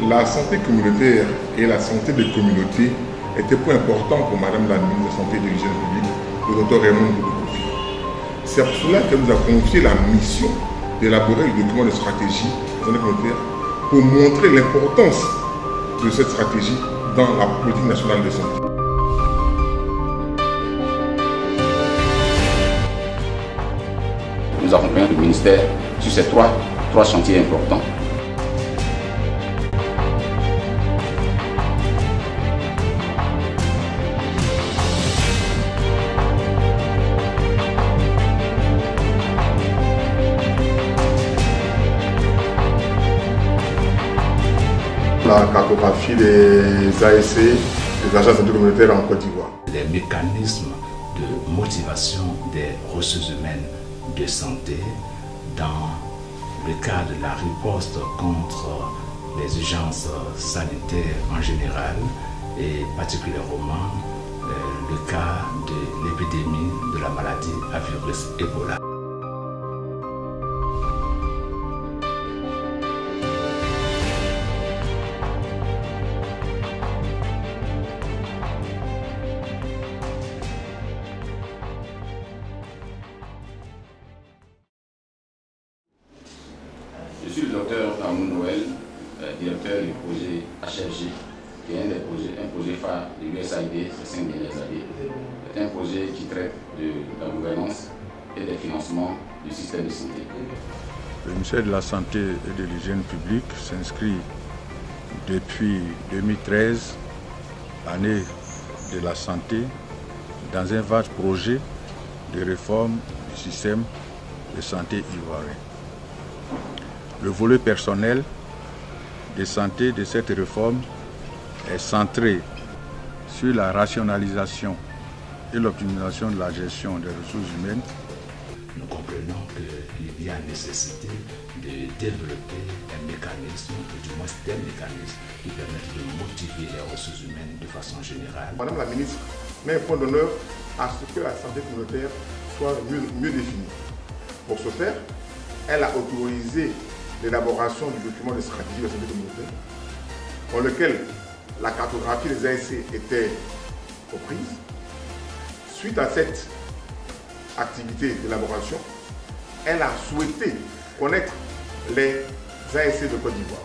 La santé communautaire et la santé des communautés étaient point importants pour Madame la ministre de la Santé et de l'Hygiène publique, le Dr Raymond Kofi. C'est pour cela qu'elle nous a confié la mission d'élaborer le document de stratégie de santé communautaire pour montrer l'importance de cette stratégie dans la politique nationale de santé. Nous accompagnons le ministère sur ces trois chantiers importants. La cartographie des ASC, des agences de santé communautaire en Côte d'Ivoire. Les mécanismes de motivation des ressources humaines de santé dans le cadre de la riposte contre les urgences sanitaires en général et particulièrement le cas de l'épidémie de la maladie à virus Ebola. Je suis le docteur Amoun Noël, directeur du projet HFG, qui est un projet phare de l'USAID ces 5 dernières années. C'est un projet qui traite de la gouvernance et des financements du système de santé. Le ministère de la Santé et de l'Hygiène publique s'inscrit depuis 2013, année de la santé, dans un vaste projet de réforme du système de santé ivoirien. Le volet personnel de santé de cette réforme est centré sur la rationalisation et l'optimisation de la gestion des ressources humaines. Nous comprenons qu'il y a nécessité de développer un mécanisme, ou du moins des mécanismes qui permettent de motiver les ressources humaines de façon générale. Madame la ministre met un point d'honneur à ce que la santé communautaire soit mieux définie. Pour ce faire, elle a autorisé l'élaboration du document de stratégie de la santé communautaire, dans lequel la cartographie des ASC était comprise. Suite à cette activité d'élaboration, elle a souhaité connaître les ASC de Côte d'Ivoire.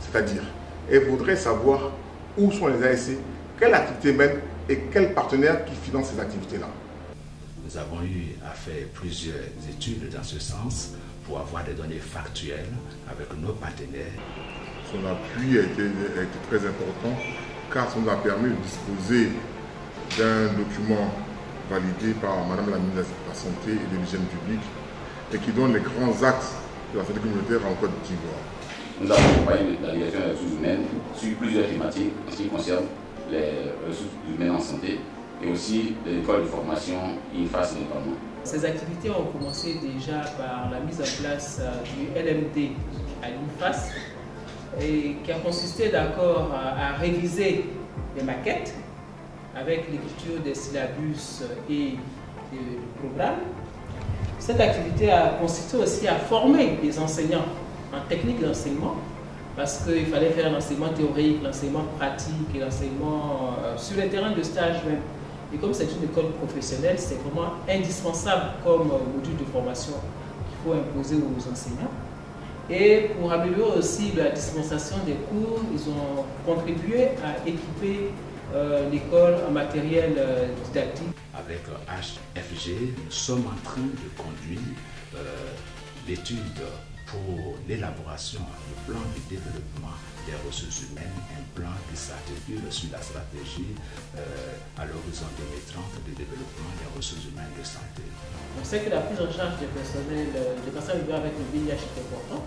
C'est-à-dire, elle voudrait savoir où sont les ASC, quelle activité mènent et quels partenaires qui financent ces activités-là. Nous avons eu à faire plusieurs études dans ce sens pour avoir des données factuelles avec nos partenaires. Son appui a été très important car ça nous a permis de disposer d'un document validé par Madame la ministre de la Santé et de l'Hygiène publique et qui donne les grands axes de la santé communautaire en Côte d'Ivoire. Nous avons accompagné la direction des ressources humaines sur plusieurs thématiques en ce qui concerne les ressources humaines en santé et aussi les écoles de formation INFAS notamment. Ces activités ont commencé déjà par la mise en place du LMD à l'INFAS et qui a consisté d'accord à réviser les maquettes avec l'écriture des syllabus et des programmes. Cette activité a consisté aussi à former les enseignants en technique d'enseignement parce qu'il fallait faire l'enseignement théorique, l'enseignement pratique et l'enseignement sur les terrains de stage même. Et comme c'est une école professionnelle, c'est vraiment indispensable comme module de formation qu'il faut imposer aux enseignants. Et pour améliorer aussi la dispensation des cours, ils ont contribué à équiper l'école en matériel didactique. Avec HFG, nous sommes en train de conduire l'étude pour l'élaboration du plan de développement des ressources humaines, un plan qui s'articule sur la stratégie à l'horizon 2030 de développement des ressources humaines de santé. On sait que la prise en charge des personnels, des personnes vivant avec le VIH est important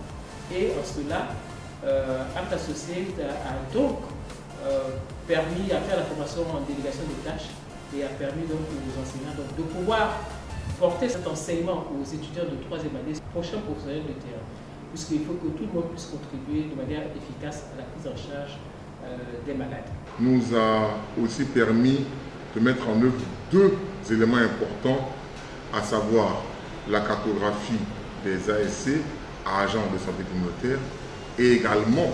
et en cela, Act Associate a donc permis à faire la formation en délégation de tâches et a permis donc aux enseignants donc, de pouvoir porter cet enseignement aux étudiants de 3e année, prochains professionnels de terrain, puisqu'il faut que tout le monde puisse contribuer de manière efficace à la prise en charge des malades. Nous a aussi permis de mettre en œuvre 2 éléments importants, à savoir la cartographie des ASC, agents de santé communautaire, et également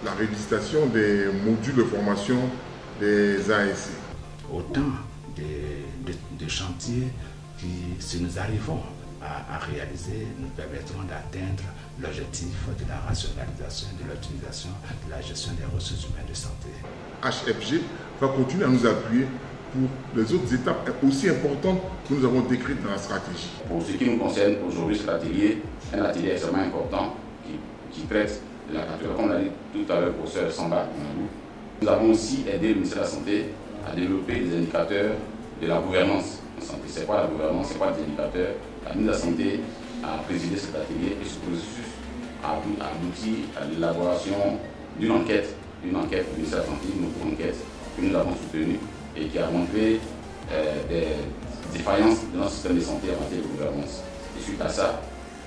la révisitation des modules de formation des ASC. Autant de chantiers qui, si nous arrivons à réaliser, nous permettront d'atteindre l'objectif de la rationalisation et de l'optimisation de la gestion des ressources humaines de santé. HFG va continuer à nous appuyer pour les autres étapes aussi importantes que nous avons décrites dans la stratégie. Pour ce qui nous concerne aujourd'hui, cet atelier, un atelier extrêmement important qui traite de la capture, comme l'a dit tout à l'heure le professeur Samba. Nous avons aussi aidé le ministère de la Santé à développer des indicateurs de la gouvernance en santé. C'est quoi la gouvernance? C'est quoi les indicateurs? La ministre de la Santé a présidé cet atelier et ce processus a abouti à l'élaboration d'une enquête du ministère de la Santé, une autre enquête que nous avons soutenue et qui a montré des défaillances de notre système de santé en matière de gouvernance. Et suite à ça,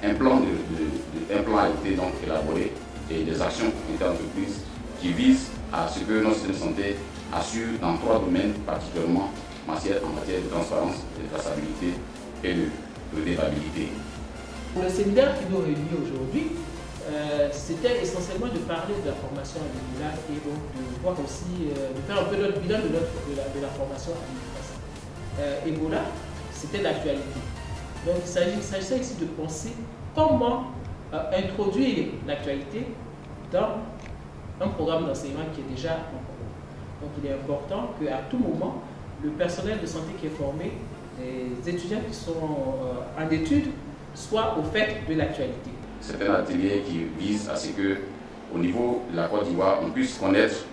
un plan a été donc élaboré et des actions ont été entreprises qui visent à ce que notre système de santé assure dans 3 domaines particulièrement en matière de transparence, de traçabilité et de redevabilité. Le séminaire qui nous réunit aujourd'hui, c'était essentiellement de parler de la formation à l'Ebola et donc de voir aussi, de faire un peu notre bilan de la formation à l'Ebola. Ebola, c'était l'actualité. Donc il s'agissait ici de penser comment introduire l'actualité dans un programme d'enseignement qui est déjà en cours. Donc il est important qu'à tout moment, le personnel de santé qui est formé, les étudiants qui sont en études, soient au fait de l'actualité. C'est un atelier qui vise à ce que, au niveau de la Côte d'Ivoire, on puisse connaître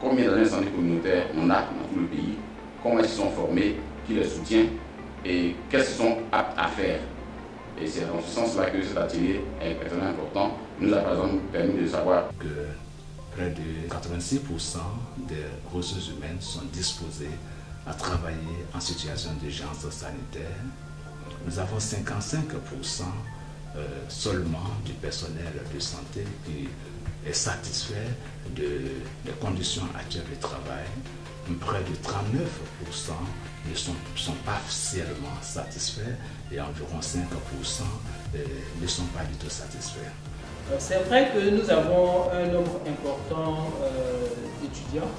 combien d'agents de santé communautaire on a dans tout le pays, comment ils sont formés, qui les soutient et qu'est-ce qu'ils sont aptes à faire. Et c'est dans ce sens-là que cet atelier est extrêmement important. Nous a par exemple permis de savoir que près de 86% des ressources humaines sont disposées à travailler en situation d'urgence sanitaire. Nous avons 55% seulement du personnel de santé qui est satisfait des conditions actuelles de travail. Près de 39% ne sont pas partiellement satisfaits et environ 5% ne sont pas du tout satisfaits. C'est vrai que nous avons un nombre important d'étudiants,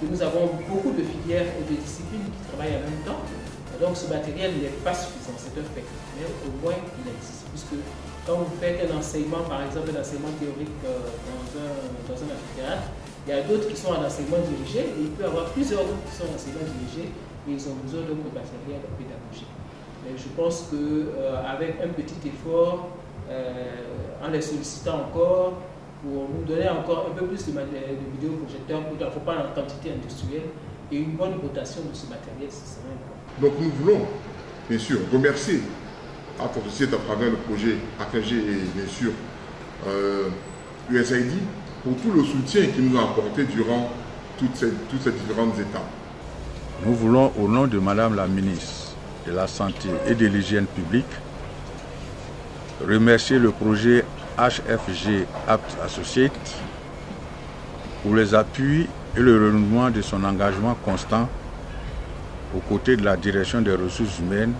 que nous avons beaucoup de filières et de disciplines qui travaillent en même temps. Donc ce matériel n'est pas suffisant, c'est un fait. Mais au moins il existe, puisque quand vous faites un enseignement, par exemple un enseignement théorique dans un amphithéâtre, il y a d'autres qui sont en enseignement dirigé et il peut y avoir plusieurs autres qui sont en enseignement dirigé et ils ont besoin d'un matériel pédagogique. Mais je pense qu'avec un petit effort, en les sollicitant encore, pour nous donner encore un peu plus de vidéoprojecteurs, il ne faut pas en quantité industrielle, et une bonne rotation de ce matériel, ce serait important. Donc nous voulons, bien sûr, remercier Apt Associates à travers le projet HFG et bien sûr USAID pour tout le soutien qu'ils nous ont apporté durant toutes ces différentes étapes. Nous voulons, au nom de Madame la ministre de la Santé et de l'Hygiène publique, remercier le projet HFG Apt Associates pour les appuis et le renouvellement de son engagement constant aux côtés de la direction des ressources humaines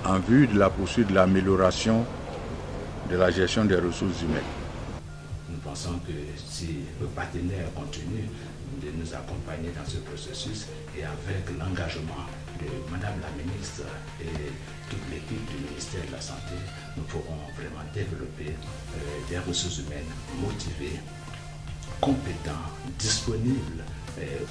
en vue de la poursuite de l'amélioration de la gestion des ressources humaines. Nous pensons que si le partenaire continue de nous accompagner dans ce processus et avec l'engagement de Madame la ministre et toute l'équipe du ministère de la Santé, nous pourrons vraiment développer des ressources humaines motivées, compétents, disponibles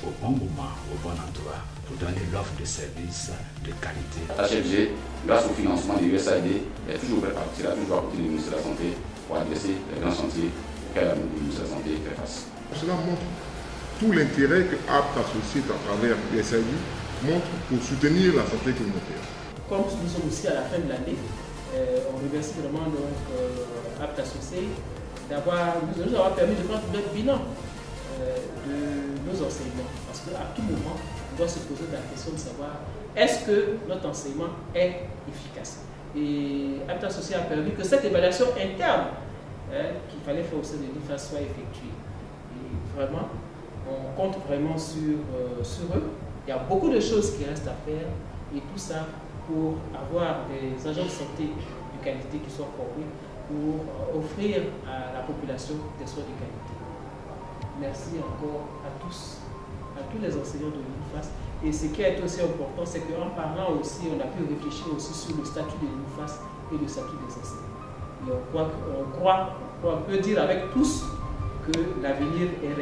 au bon moment, au bon endroit, pour donner l'offre de services de qualité. HFG, grâce au financement de l'USAID, est toujours prêt à partir, toujours à côté du ministère de la Santé pour adresser les grands chantiers auxquels le ministère de la Santé fait face. Cela montre tout l'intérêt que Apt Associates à travers l'USAID montre pour soutenir la santé communautaire. Comme nous sommes aussi à la fin de l'année, on remercie vraiment Apt Associates nous avoir permis de faire notre bilan de nos enseignements. Parce qu'à tout moment, on doit se poser la question de savoir est-ce que notre enseignement est efficace. Et Apt Associates a permis que cette évaluation interne qu'il fallait faire au sein de l'IFA soit effectuée. Et vraiment, on compte vraiment sur eux. Il y a beaucoup de choses qui restent à faire et tout ça pour avoir des agents de santé de qualité qui soient formés pour offrir à la population des soins de qualité. Merci encore à tous les enseignants de l'UNIFAS. Et ce qui est aussi important, c'est qu'en parlant aussi, on a pu réfléchir aussi sur le statut de l'UNIFAS et le statut des enseignants. Et on peut dire avec tous que l'avenir est